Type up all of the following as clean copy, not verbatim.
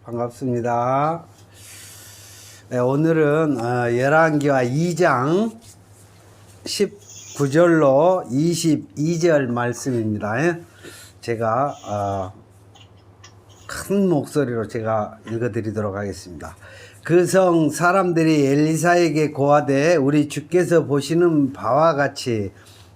반갑습니다. 네, 오늘은 열왕기하 2장 19절로 22절 말씀입니다. 제가 큰 목소리로 제가 읽어드리도록 하겠습니다. 그 성 사람들이 엘리사에게 고하되 우리 주께서 보시는 바와 같이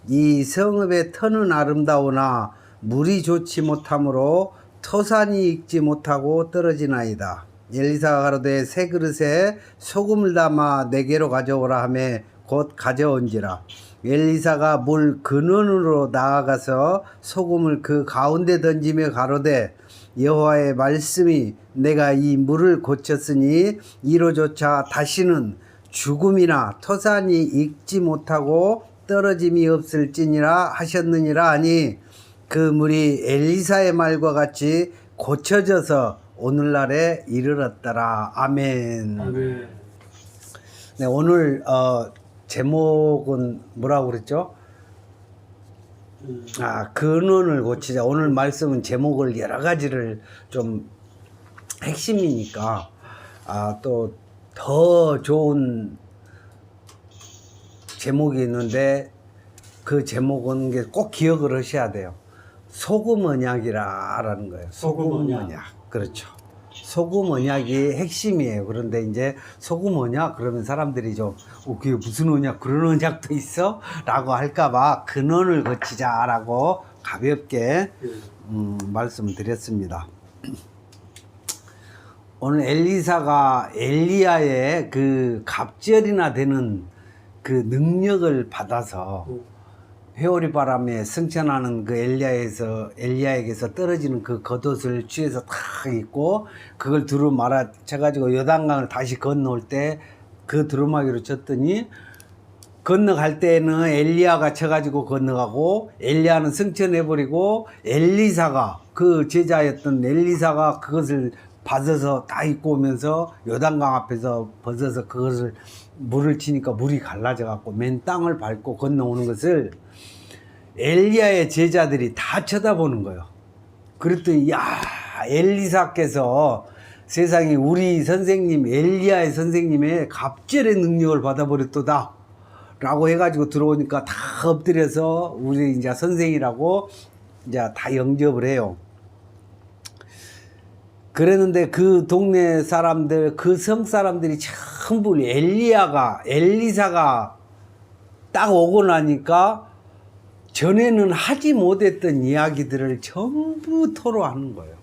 이 성읍의 터는 아름다우나 물이 좋지 못하므로 토산이 익지 못하고 떨어지나이다. 엘리사가 가로되 새 그릇에 소금을 담아 내게로 가져오라 하매 곧 가져온지라. 엘리사가 물 근원으로 나아가서 소금을 그 가운데 던지며 가로되 여호와의 말씀이 내가 이 물을 고쳤으니 이로조차 다시는 죽음이나 토산이 익지 못하고 떨어짐이 없을지니라 하셨느니라 하니 그 물이 엘리사의 말과 같이 고쳐져서 오늘날에 이르렀더라. 아멘. 아멘. 네, 오늘 제목은 뭐라고 그랬죠? 근원을 고치자. 오늘 말씀은 제목을 여러 가지를 좀 핵심이니까 또 더 좋은 제목이 있는데 그 제목은 꼭 기억을 하셔야 돼요. 소금 언약이라는 거예요. 소금 언약. 그렇죠. 소금 언약이 핵심이에요. 그런데 이제 소금 언약 그러면 사람들이 좀 그게 무슨 언약, 그런 언약도 있어? 라고 할까봐 근원을 거치자라고 가볍게 말씀을 드렸습니다. 오늘 엘리사가 엘리야의 그 갑절이나 되는 그 능력을 받아서 회오리 바람에 승천하는 그 엘리야에게서 떨어지는 그 겉옷을 취해서 탁 입고 그걸 두루 말아 쳐가지고 요단강을 다시 건너올 때 그 두루마기로 쳤더니 건너갈 때는 엘리야가 쳐가지고 건너가고 엘리야는 승천해버리고 엘리사가 그 제자였던 엘리사가 그것을 받아서 다 입고 오면서 요단강 앞에서 벗어서 그것을 물을 치니까 물이 갈라져 갖고 맨 땅을 밟고 건너오는 것을 엘리야의 제자들이 다 쳐다보는 거예요. 그랬더니 야, 엘리사께서 세상에 우리 선생님 엘리야의 선생님의 갑절의 능력을 받아버렸도다 라고 해가지고 들어오니까 다 엎드려서 우리 이제 선생이라고 이제 다 영접을 해요. 그랬는데 그 동네 사람들, 그 성 사람들이 전부 엘리사가 딱 오고 나니까 전에는 하지 못했던 이야기들을 전부 토로하는 거예요.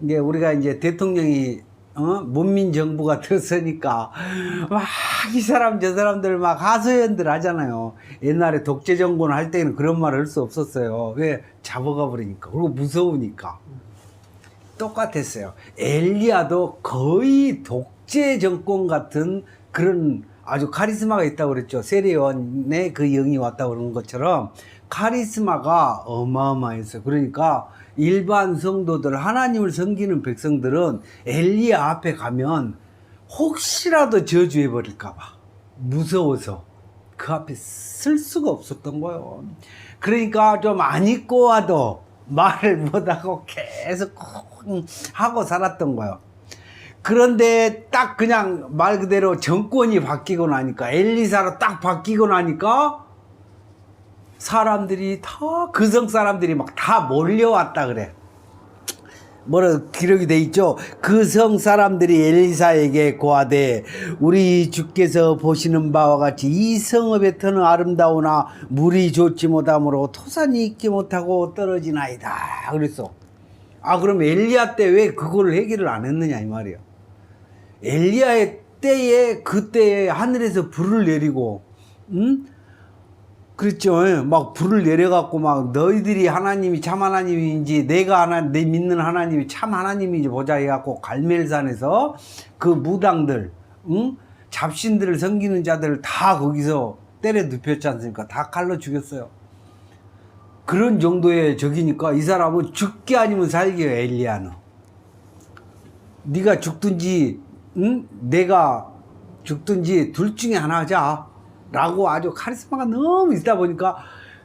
이게 우리가 이제 대통령이 문민정부가 들었으니까 막 이 사람 저 사람들 막 하소연들 하잖아요. 옛날에 독재정권 할 때는 그런 말을 할 수 없었어요. 왜? 잡아가 버리니까. 그리고 무서우니까. 똑같았어요. 엘리야도 거의 독재 정권 같은 그런 아주 카리스마가 있다고 그랬죠. 세례요한의 그 영이 왔다고 그런 것처럼 카리스마가 어마어마했어요. 그러니까 일반 성도들, 하나님을 섬기는 백성들은 엘리야 앞에 가면 혹시라도 저주해버릴까봐 무서워서 그 앞에 쓸 수가 없었던 거예요. 그러니까 좀 안 입고 와도 말을 못하고 계속 하고 살았던 거예요. 그런데 딱 그냥 말 그대로 정권이 바뀌고 나니까 엘리사로 딱 바뀌고 나니까 사람들이 다 그 성 사람들이 막 다 몰려왔다 그래. 뭐라 기록이 돼 있죠. 그 성 사람들이 엘리사에게 고하되 우리 주께서 보시는 바와 같이 이 성읍의 터는 아름다우나 물이 좋지 못하므로 토산이 익지 못하고 떨어지나이다 그랬어. 그럼 엘리야 때 왜 그걸 해결을 안 했느냐 이 말이야. 엘리야의 때에 그때에 하늘에서 불을 내리고 그랬죠. 막 불을 내려갖고 막 너희들이 하나님이 참 하나님인지 내 믿는 하나님이 참 하나님인지 보자 해갖고 갈멜산에서 그 무당들 잡신들을 섬기는 자들을 다 거기서 때려 눕혔지 않습니까? 다 칼로 죽였어요. 그런 정도의 적이니까 이 사람은 죽게 아니면 살게요. 엘리야는 네가 죽든지 내가 죽든지 둘 중에 하나 하자 라고 아주 카리스마가 너무 있다 보니까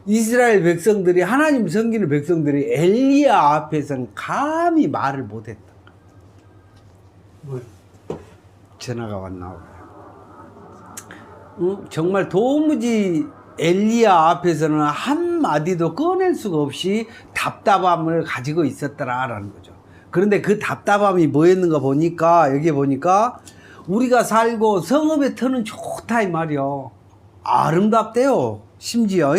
이스라엘 백성들이, 하나님 섬기는 백성들이 엘리야 앞에서는 감히 말을 못했다. 뭐, 전화가 왔나 봐요. 정말 도무지 엘리야 앞에서는 한마디도 꺼낼 수가 없이 답답함을 가지고 있었더라라는 거죠. 그런데 그 답답함이 뭐였는가 보니까, 여기 보니까 우리가 살고 성읍의 터는 좋다 이 말이요. 아름답대요. 심지어.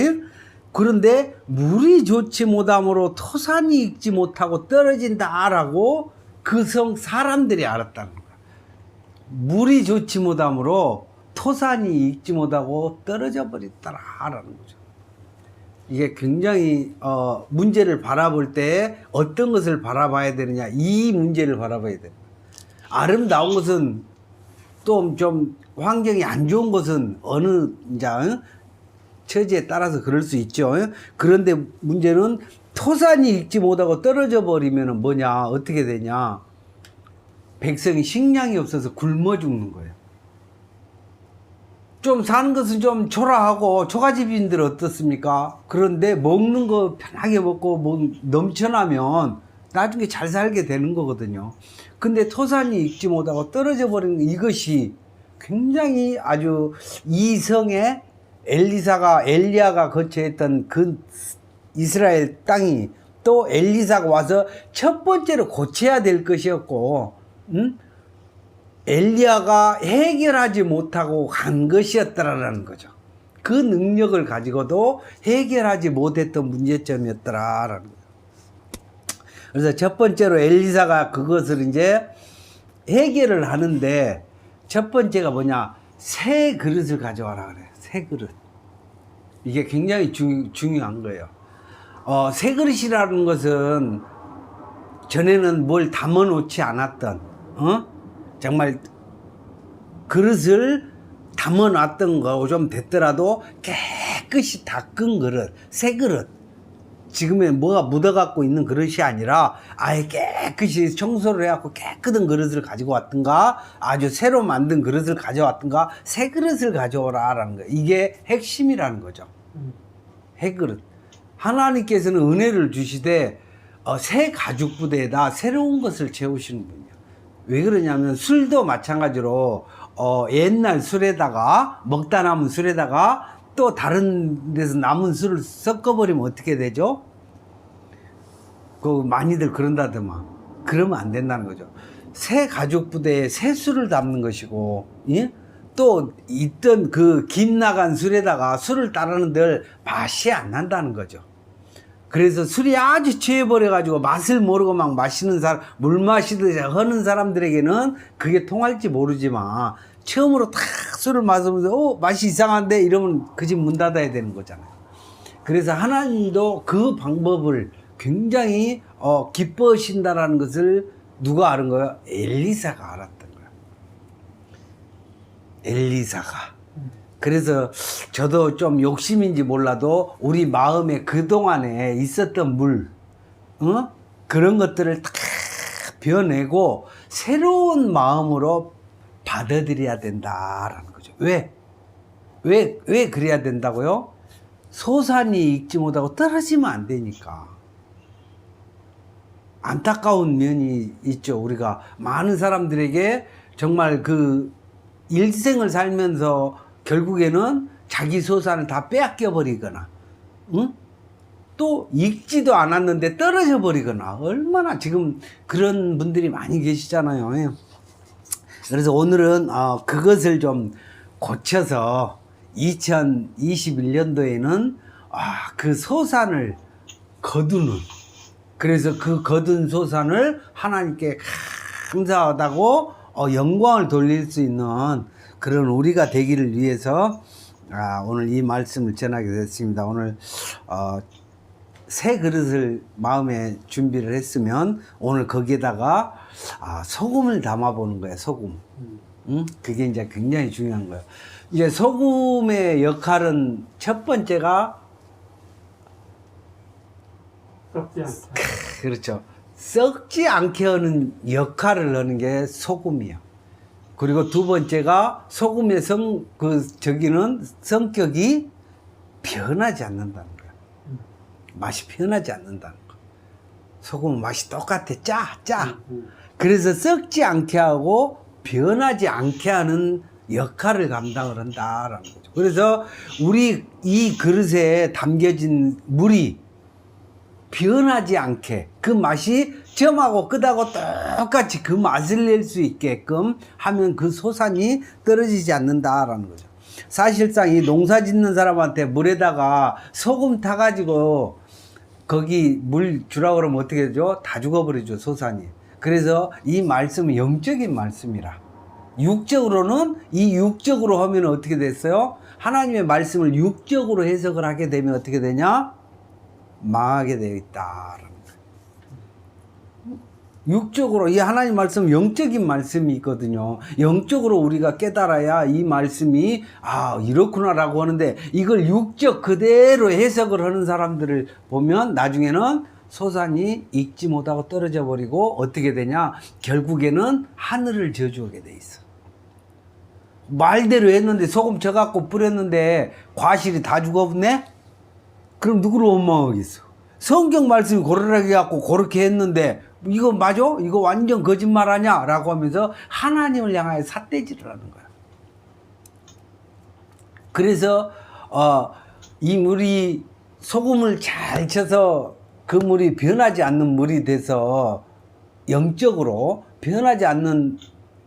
그런데 물이 좋지 못함으로 토산이 익지 못하고 떨어진다라고 그 성 사람들이 알았다는 거예요. 물이 좋지 못함으로 토산이 익지 못하고 떨어져 버렸다라는 거죠. 이게 굉장히 문제를 바라볼 때 어떤 것을 바라봐야 되느냐, 이 문제를 바라봐야 돼요. 아름다운 것은 또 좀 환경이 안 좋은 것은 어느 이제 처지에 따라서 그럴 수 있죠. 그런데 문제는 토산이 익지 못하고 떨어져 버리면 뭐냐, 어떻게 되냐, 백성이 식량이 없어서 굶어 죽는 거예요. 좀 사는 것은 좀 초라하고 초가집인들 어떻습니까? 그런데 먹는 거 편하게 먹고 뭐 넘쳐나면 나중에 잘 살게 되는 거거든요. 근데 토산이 익지 못하고 떨어져 버리는 이것이 굉장히 아주 이성의 엘리야가 거처했던 그 이스라엘 땅이 또 엘리사가 와서 첫 번째로 고쳐야 될 것이었고, 엘리야가 해결하지 못하고 간 것이었더라라는 거죠. 그 능력을 가지고도 해결하지 못했던 문제점이었더라라는 거죠. 그래서 첫 번째로 엘리사가 그것을 이제 해결을 하는데, 첫 번째가 뭐냐, 새 그릇을 가져와라 그래요. 새 그릇. 이게 굉장히 중요한 거예요. 새 그릇이라는 것은 전에는 뭘 담아 놓지 않았던, 정말 그릇을 담아 놨던 거 좀 됐더라도 깨끗이 닦은 그릇, 새 그릇. 지금에 뭐가 묻어갖고 있는 그릇이 아니라 아예 깨끗이 청소를 해갖고 깨끗한 그릇을 가지고 왔든가, 아주 새로 만든 그릇을 가져왔든가, 새 그릇을 가져오라라는 거예요. 이게 핵심이라는 거죠. 새 그릇. 하나님께서는 은혜를 주시되 새 가죽 부대에다 새로운 것을 채우시는 분이에요. 왜 그러냐면 술도 마찬가지로 옛날 술에다가, 먹다 남은 술에다가 또 다른 데서 남은 술을 섞어버리면 어떻게 되죠? 많이들 그런다더만. 그러면 안 된다는 거죠. 새 가죽 부대에 새 술을 담는 것이고, 예? 또 있던 그 김 나간 술에다가 술을 따르는들 맛이 안 난다는 거죠. 그래서 술이 아주 취해버려가지고 맛을 모르고 막 마시는 사람, 물 마시듯이 하는 사람들에게는 그게 통할지 모르지만, 처음으로 탁 술을 마시면서 맛이 이상한데 이러면 그 집 문 닫아야 되는 거잖아요. 그래서 하나님도 그 방법을 굉장히 기뻐하신다라는 것을 누가 아는 거예요? 엘리사가 알았던 거예요. 엘리사가. 그래서 저도 좀 욕심인지 몰라도 우리 마음에 그동안에 있었던 물, 그런 것들을 다 베어내고 새로운 마음으로 받아들여야 된다라는 거죠. 왜 그래야 된다고요? 소산이 익지 못하고 떨어지면 안 되니까. 안타까운 면이 있죠. 우리가 많은 사람들에게 정말 그 일생을 살면서 결국에는 자기 소산을 다 빼앗겨 버리거나, 또 익지도 않았는데 떨어져 버리거나, 얼마나 지금 그런 분들이 많이 계시잖아요. 그래서 오늘은 그것을 좀 고쳐서 2021년도에는 그 소산을 거두는, 그래서 그 거둔 소산을 하나님께 감사하다고 영광을 돌릴 수 있는 그런 우리가 되기를 위해서 오늘 이 말씀을 전하게 됐습니다. 오늘 새 그릇을 마음에 준비를 했으면 오늘 거기에다가 소금을 담아보는 거예요. 소금. 그게 이제 굉장히 중요한 거예요. 이제 소금의 역할은 첫 번째가 썩지 않게. 그렇죠. 썩지 않게 하는 역할을 하는 게 소금이에요. 그리고 두 번째가 소금의 성격이 변하지 않는다는 거예요. 맛이 변하지 않는다는 거. 소금은 맛이 똑같아. 짜. 그래서 썩지 않게 하고 변하지 않게 하는 역할을 감당을 한다라는 거죠. 그래서 우리 이 그릇에 담겨진 물이 변하지 않게 그 맛이 점하고 끝하고 똑같이 그 맛을 낼 수 있게끔 하면 그 소산이 떨어지지 않는다라는 거죠. 사실상 이 농사 짓는 사람한테 물에다가 소금 타가지고 거기 물 주라고 그러면 어떻게 되죠? 다 죽어버리죠, 소산이. 그래서 이 말씀은 영적인 말씀이라. 육적으로는 이 육적으로 하면 어떻게 됐어요? 하나님의 말씀을 육적으로 해석을 하게 되면 어떻게 되냐? 망하게 되어 있다라는 거예요. 육적으로 이 하나님 말씀 영적인 말씀이 있거든요. 영적으로 우리가 깨달아야 이 말씀이 이렇구나라고 하는데 이걸 육적 그대로 해석을 하는 사람들을 보면 나중에는 소산이 익지 못하고 떨어져 버리고 어떻게 되냐? 결국에는 하늘을 저주하게 돼 있어. 말대로 했는데 소금 쳐갖고 뿌렸는데 과실이 다 죽었네? 그럼 누구를 원망하겠어? 성경 말씀이 고르라게 갖고 그렇게 했는데 이거 맞아? 이거 완전 거짓말 아냐? 라고 하면서 하나님을 향하여 삿대질을 하는 거야. 그래서 이 물이 소금을 잘 쳐서 그 물이 변하지 않는 물이 돼서 영적으로 변하지 않는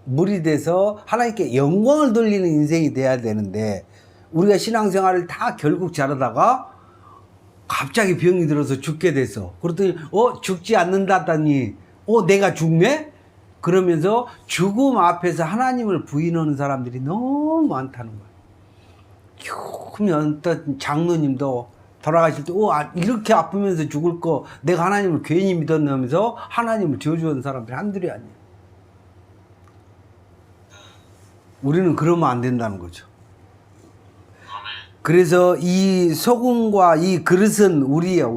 물이 돼서 하나님께 영광을 돌리는 인생이 돼야 되는데 우리가 신앙생활을 다 결국 잘하다가 갑자기 병이 들어서 죽게 돼서 그랬더니 죽지 않는다더니 내가 죽네? 그러면서 죽음 앞에서 하나님을 부인하는 사람들이 너무 많다는 거예요. 그러면 어떤 장로님도 돌아가실 때 이렇게 아프면서 죽을 거 내가 하나님을 괜히 믿었네 하면서 하나님을 저주하는 사람들이 한둘이 아니에요. 우리는 그러면 안 된다는 거죠. 그래서 이 소금과 이 그릇은 우리예요,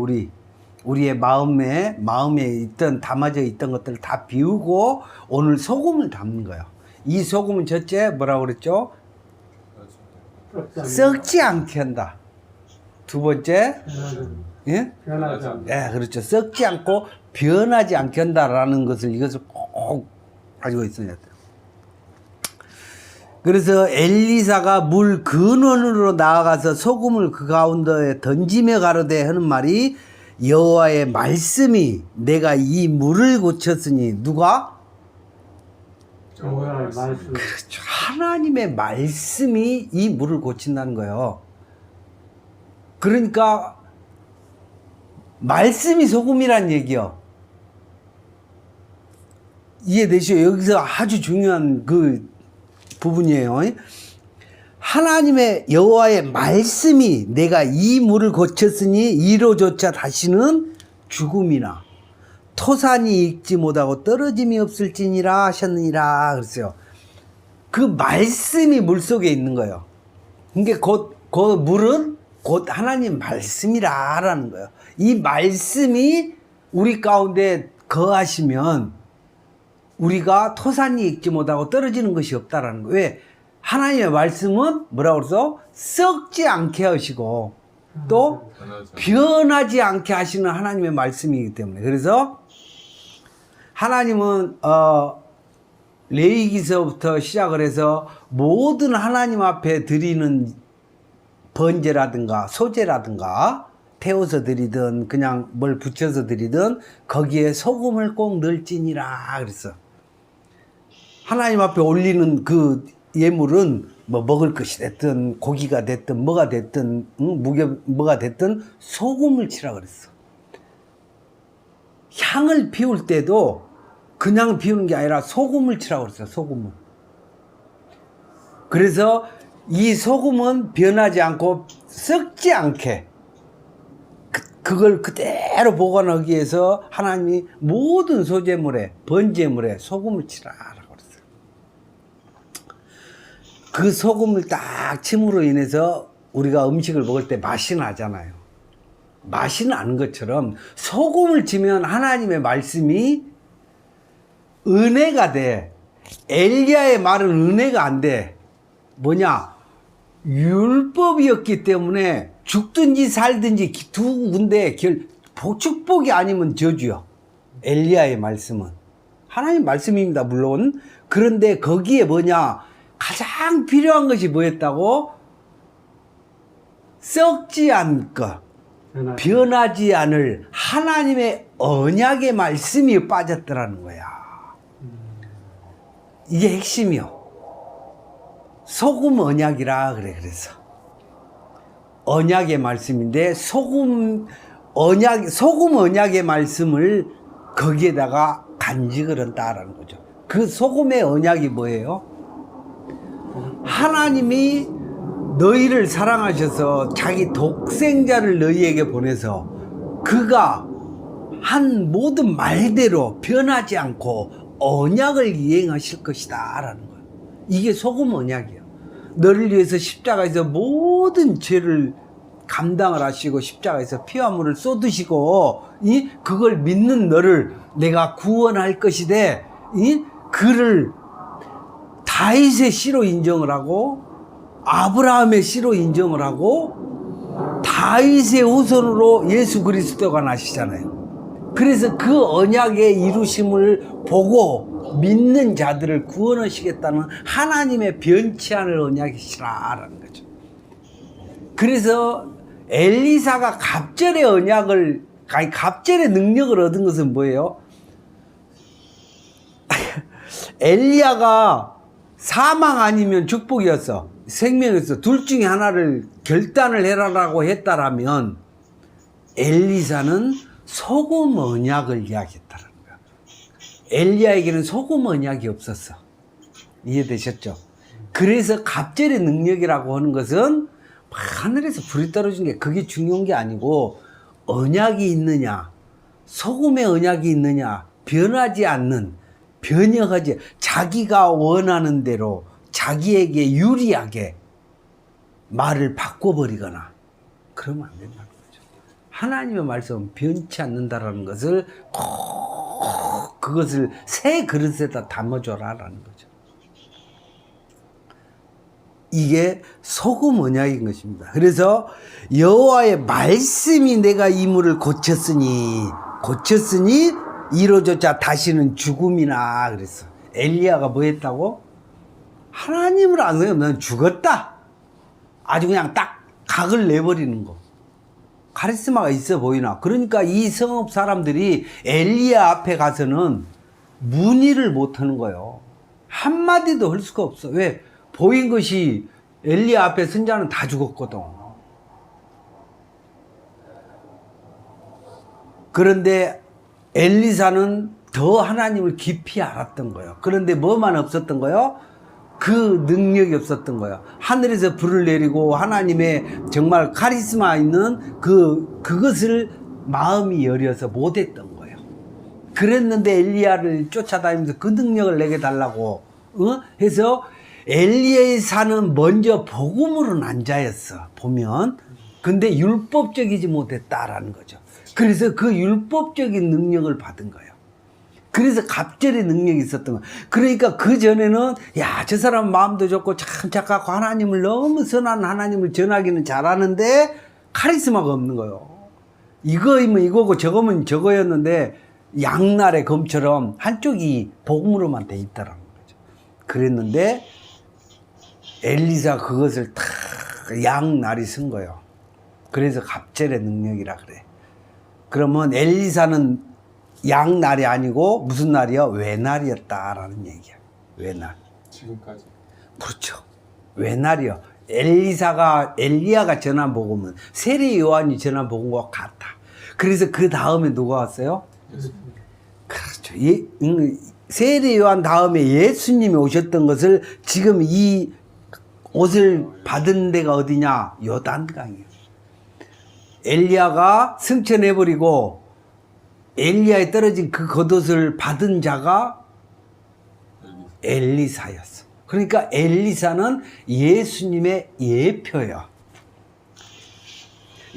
우리의 마음에 담아져 있던 것들을 다 비우고 오늘 소금을 담는 거예요. 이 소금은 첫째 뭐라고 그랬죠? 썩지 않게 한다. 두 번째, 예? 그렇죠. 썩지 않고 변하지 않게 한다라는 이것을 꼭 가지고 있어야 돼요. 그래서 엘리사가 물 근원으로 나아가서 소금을 그 가운데에 던지며 가로되 하는 말이 여호와의 말씀이 내가 이 물을 고쳤으니 누가? 여호와의 말씀. 그렇죠. 하나님의 말씀이 이 물을 고친다는 거예요. 그러니까 말씀이 소금이란 얘기요. 이해되시죠? 여기서 아주 중요한 그 부분이에요. 하나님의 여호와의 말씀이 내가 이 물을 고쳤으니 이로조차 다시는 죽음이나 토산이 익지 못하고 떨어짐이 없을지니라 하셨느니라 그랬어요. 그 말씀이 물 속에 있는 거예요. 그러니까 그 물은 곧 하나님 말씀이라라는 거예요. 이 말씀이 우리 가운데 거하시면 우리가 토산이 익지 못하고 떨어지는 것이 없다라는 거예요. 왜? 하나님의 말씀은 뭐라고 그래서 썩지 않게 하시고 또 변하지 않게 하시는 하나님의 말씀이기 때문에 그래서 하나님은 레위기서부터 시작을 해서 모든 하나님 앞에 드리는 번제라든가 소제라든가 태워서 드리든 그냥 뭘 붙여서 드리든 거기에 소금을 꼭 넣을지니라 그랬어. 하나님 앞에 올리는 그 예물은 뭐 먹을 것이 됐든 고기가 됐든 뭐가 됐든 뭐가 됐든 소금을 치라 그랬어. 향을 피울 때도 그냥 피우는 게 아니라 소금을 치라고 그랬어요. 소금을. 그래서 이 소금은 변하지 않고 썩지 않게 그걸 그대로 보관하기 위해서 하나님이 모든 소재물에 번제물에 소금을 치라라고 그랬어요. 그 소금을 딱 침으로 인해서 우리가 음식을 먹을 때 맛이 나잖아요. 맛이 나는 것처럼 소금을 치면 하나님의 말씀이 은혜가 돼. 엘리야의 말은 은혜가 안 돼. 뭐냐? 율법이었기 때문에 죽든지 살든지 두 군데 축복이 아니면 저주요. 엘리야의 말씀은 하나님 말씀입니다, 물론. 그런데 거기에 뭐냐? 가장 필요한 것이 뭐였다고? 썩지 않고 변하지 않을 하나님의 언약의 말씀이 빠졌더라는 거야. 이게 핵심이요. 소금 언약이라 그래. 그래서 언약의 말씀인데 소금 언약의 말씀을 거기에다가 간직을 한다라는 거죠. 그 소금의 언약이 뭐예요? 하나님이 너희를 사랑하셔서 자기 독생자를 너희에게 보내서 그가 한 모든 말대로 변하지 않고 언약을 이행하실 것이다 라는 거예요. 이게 소금 언약이에요. 너를 위해서 십자가에서 모든 죄를 감당을 하시고 십자가에서 피와 물을 쏟으시고 그걸 믿는 너를 내가 구원할 것이되 그를 다윗의 씨로 인정을 하고 아브라함의 씨로 인정을 하고 다윗의 후손으로 예수 그리스도가 나시잖아요. 그래서 그 언약의 이루심을 보고 믿는 자들을 구원하시겠다는 하나님의 변치 않을 언약이시라라는 거죠. 그래서 엘리사가 갑절의 언약을, 아니 갑절의 능력을 얻은 것은 뭐예요? 엘리야가 사망 아니면 축복이었어. 생명이었어. 둘 중에 하나를 결단을 해라라고 했다라면 엘리사는 소금 언약을 이야기했다는 거야. 엘리야에게는 소금 언약이 없었어. 이해되셨죠? 그래서 갑절의 능력이라고 하는 것은 하늘에서 불이 떨어진 게 그게 중요한 게 아니고 언약이 있느냐, 소금의 언약이 있느냐, 변하지 않는, 변형하지, 자기가 원하는 대로 자기에게 유리하게 말을 바꿔버리거나 그러면 안 된다는 거죠. 하나님의 말씀은 변치 않는다라는 것을 꼭 그것을 새 그릇에다 담아줘라라는 거죠. 이게 소금 언약인 것입니다. 그래서 여호와의 말씀이 내가 이 물을 고쳤으니 이로조차 다시는 죽음이나 그랬어. 엘리야가 뭐 했다고? 하나님을 안 믿으면 넌 죽었다. 아주 그냥 딱 각을 내버리는 거. 카리스마가 있어 보이나? 그러니까 이 성읍 사람들이 엘리야 앞에 가서는 문의를 못 하는 거예요. 한마디도 할 수가 없어. 왜? 보인 것이 엘리야 앞에 선자는 다 죽었거든. 그런데 엘리사는 더 하나님을 깊이 알았던 거예요. 그런데 뭐만 없었던 거예요? 그 능력이 없었던 거예요. 하늘에서 불을 내리고 하나님의 정말 카리스마 있는 그것을 마음이 여려서 못했던 거예요. 그랬는데 엘리야를 쫓아다니면서 그 능력을 내게 달라고 해서 엘리야는 먼저 복음으로 난 자였어, 보면. 근데 율법적이지 못했다라는 거죠. 그래서 그 율법적인 능력을 받은 거예요. 그래서 갑절의 능력이 있었던 거예요. 그러니까 그 전에는 야, 저 사람 마음도 좋고 참 착하고 하나님을 너무 선한 하나님을 전하기는 잘하는데 카리스마가 없는 거예요. 이거이면 이거고 저거면 저거였는데 양날의 검처럼 한쪽이 복음으로만 돼 있다라는 거죠. 그랬는데 엘리사 그것을 다 양날이 쓴 거예요. 그래서 갑절의 능력이라 그래. 그러면 엘리사는 양날이 아니고 무슨 날이요? 외날이었다라는 얘기야. 외날. 지금까지. 그렇죠. 외날이요. 엘리야가 전한 복음은 세례 요한이 전한 복음과 같아. 그래서 그 다음에 누가 왔어요? 예수님. 그렇죠. 세례 요한 다음에 예수님이 오셨던 것을 지금 이 옷을 받은 데가 어디냐? 요단강이에요. 엘리야가 승천해버리고 엘리야에 떨어진 그 겉옷을 받은 자가 엘리사였어. 그러니까 엘리사는 예수님의 예표야.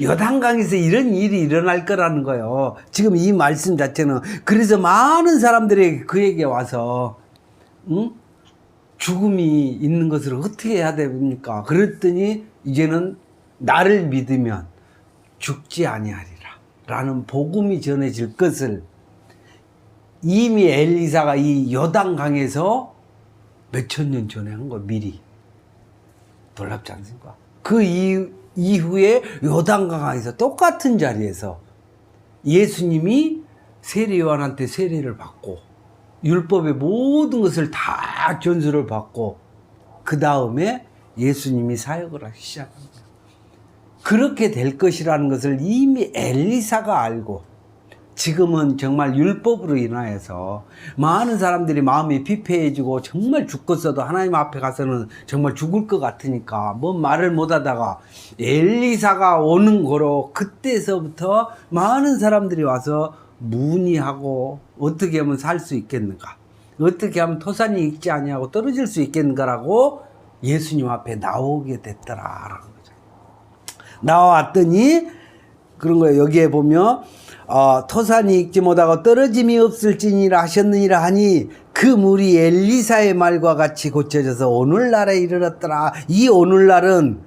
요단강에서 이런 일이 일어날 거라는 거예요. 지금 이 말씀 자체는. 그래서 많은 사람들이 그에게 와서 죽음이 있는 것을 어떻게 해야 됩니까? 그랬더니 이제는 나를 믿으면 죽지 아니하리라 라는 복음이 전해질 것을 이미 엘리사가 이 요단강에서 몇천 년 전에 한 거 미리. 놀랍지 않습니까? 그 이후에 요단강에서 똑같은 자리에서 예수님이 세례 요한한테 세례를 받고 율법의 모든 것을 다 전수를 받고 그 다음에 예수님이 사역을 하기 시작합니다. 그렇게 될 것이라는 것을 이미 엘리사가 알고 지금은 정말 율법으로 인하여서 많은 사람들이 마음이 피폐해지고 정말 죽겠어도 하나님 앞에 가서는 정말 죽을 것 같으니까 뭔 말을 못하다가 엘리사가 오는 거로 그때서부터 많은 사람들이 와서 문의하고 어떻게 하면 살 수 있겠는가, 어떻게 하면 토산이 익지 아니하고 떨어질 수 있겠는가라고 예수님 앞에 나오게 됐더라라는 거죠. 나왔더니 그런 거예요. 여기에 보면 토산이 익지 못하고 떨어짐이 없을지니라 하셨느니라 하니 그 물이 엘리사의 말과 같이 고쳐져서 오늘날에 이르렀더라. 이 오늘날은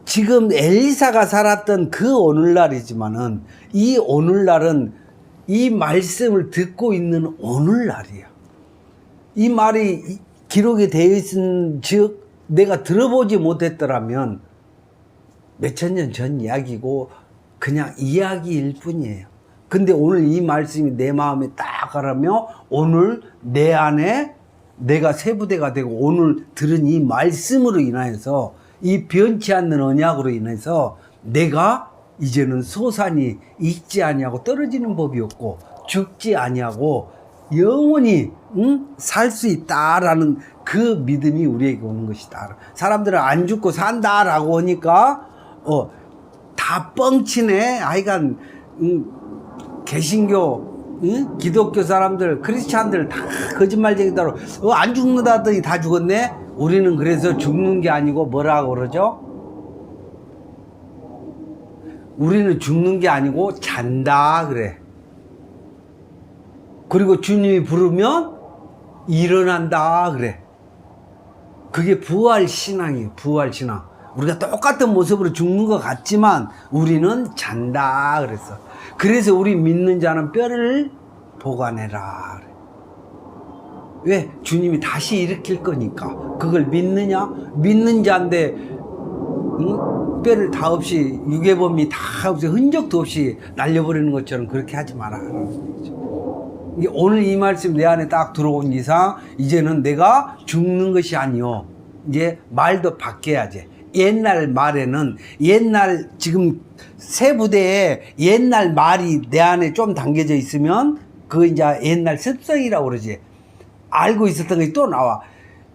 지금 엘리사가 살았던 그 오늘날이지만은 이 오늘날은 이 말씀을 듣고 있는 오늘날이야. 이 말이 기록이 되어 있은 즉 내가 들어보지 못했더라면 몇천 년 전 이야기고 그냥 이야기일 뿐이에요. 근데 오늘 이 말씀이 내 마음에 딱 가라며 오늘 내 안에 내가 세부대가 되고 오늘 들은 이 말씀으로 인하여서 이 변치 않는 언약으로 인해서 내가 이제는 소산이 익지 아니하고 떨어지는 법이 없고 죽지 아니하고 영원히 살 수 있다라는 그 믿음이 우리에게 오는 것이다. 사람들은 안 죽고 산다라고 하니까 다 뻥치네. 하여간 개신교, 기독교 사람들, 크리스찬들 다 거짓말쟁이다로 안 죽는다더니 다 죽었네. 우리는 그래서 죽는 게 아니고 뭐라고 그러죠? 우리는 죽는 게 아니고 잔다 그래. 그리고 주님이 부르면 일어난다 그래. 그게 부활 신앙이에요. 부활 신앙. 우리가 똑같은 모습으로 죽는 것 같지만 우리는 잔다 그랬어. 그래서 우리 믿는 자는 뼈를 보관해라 그래. 왜? 주님이 다시 일으킬 거니까. 그걸 믿느냐? 믿는 자인데 뼈를 다 없이 유괴범이 다 없이 흔적도 없이 날려버리는 것처럼 그렇게 하지 마라. 오늘 이 말씀 내 안에 딱 들어온 이상 이제는 내가 죽는 것이 아니요. 이제 말도 바뀌어야지. 옛날 말에는 옛날 지금 새 부대에 옛날 말이 내 안에 좀 담겨져 있으면 그거 이제 옛날 습성이라고 그러지. 알고 있었던 것이 또 나와.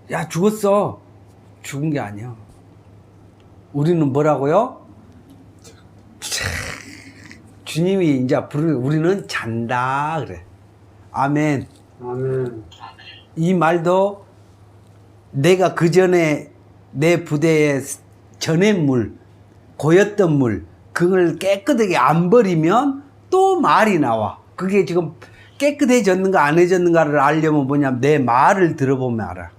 야, 죽었어. 죽은 게 아니야. 우리는 뭐라고요? 주님이 이제 우리는 잔다 그래. 아멘. 아멘. 이 말도 내가 그 전에 내 부대에 전의 물, 고였던 물, 그걸 깨끗하게 안 버리면 또 말이 나와. 그게 지금 깨끗해졌는가 안 해졌는가를 알려면 뭐냐면 내 말을 들어보면 알아.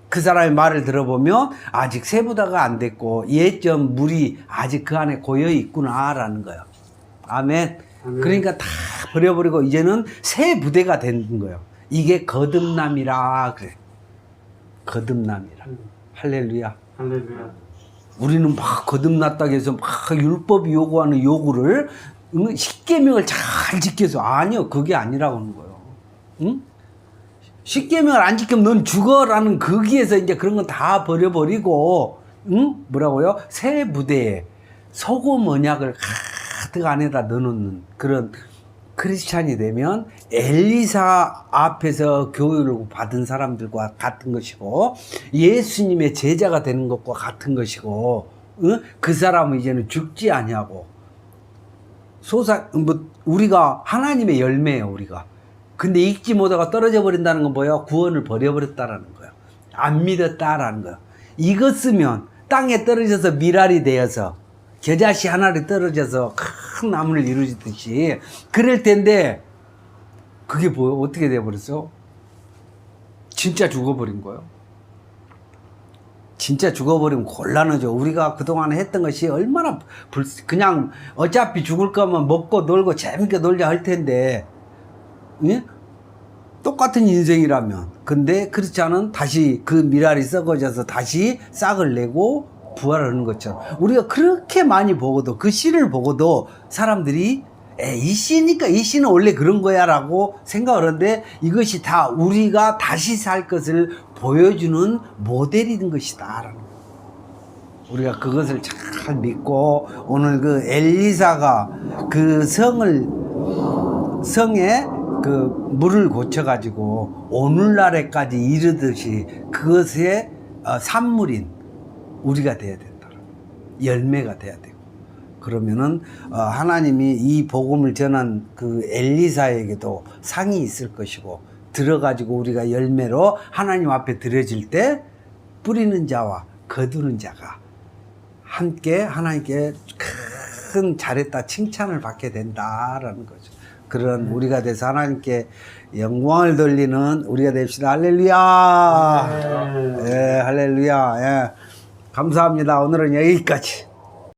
그 사람의 말을 들어보면 아직 세부다가 안 됐고 예전 물이 아직 그 안에 고여 있구나라는 거예요. 아멘. 그러니까 다 버려버리고 이제는 새 부대가 된 거예요. 이게 거듭남이라 그래. 거듭남이라. 할렐루야. 할렐루야. 우리는 막 거듭났다고 해서 막 율법이 요구하는 요구를 십계명을 잘 지켜서 아니요. 그게 아니라고 하는 거예요. 응? 십계명을 안 지키면 넌 죽어라는 거기에서 이제 그런 건 다 버려버리고 뭐라고요? 새 부대에 소금 언약을 가득 안에다 넣어놓는 그런 크리스찬이 되면 엘리사 앞에서 교육을 받은 사람들과 같은 것이고 예수님의 제자가 되는 것과 같은 것이고 그 사람은 이제는 죽지 아니하고 우리가 하나님의 열매예요. 우리가. 근데 읽지 못하고 떨어져 버린다는 건 뭐야? 구원을 버려버렸다라는 거예요. 안 믿었다라는 거예요. 이것으면 땅에 떨어져서 미랄이 되어서 겨자씨 하나를 떨어져서 큰 나무를 이루듯이 그럴 텐데 그게 뭐예요? 어떻게 돼버렸어? 진짜 죽어버린 거예요. 진짜 죽어버리면 곤란하죠. 우리가 그동안 했던 것이 얼마나 그냥 어차피 죽을 거면 먹고 놀고 재밌게 놀자 할 텐데 예? 똑같은 인생이라면. 근데 그렇지 않은 다시 그 미랄이 썩어져서 다시 싹을 내고 부활하는 것처럼 우리가 그렇게 많이 보고도 그 씨를 보고도 사람들이 이 씨니까 이 씨는 원래 그런 거야 라고 생각을 하는데 이것이 다 우리가 다시 살 것을 보여주는 모델인 것이다 라는 거예요. 우리가 그것을 잘 믿고 오늘 그 엘리사가 그 성에 그 물을 고쳐가지고 오늘날에까지 이르듯이 그것의 산물인 우리가 돼야 된다. 열매가 돼야 되고. 그러면은 하나님이 이 복음을 전한 그 엘리사에게도 상이 있을 것이고 들어가지고 우리가 열매로 하나님 앞에 드려질 때 뿌리는 자와 거두는 자가 함께 하나님께 큰 잘했다 칭찬을 받게 된다라는 거죠. 그런 우리가 돼서 하나님께 영광을 돌리는 우리가 됩시다. 할렐루야. 예, 할렐루야. 예. 감사합니다. 오늘은 여기까지.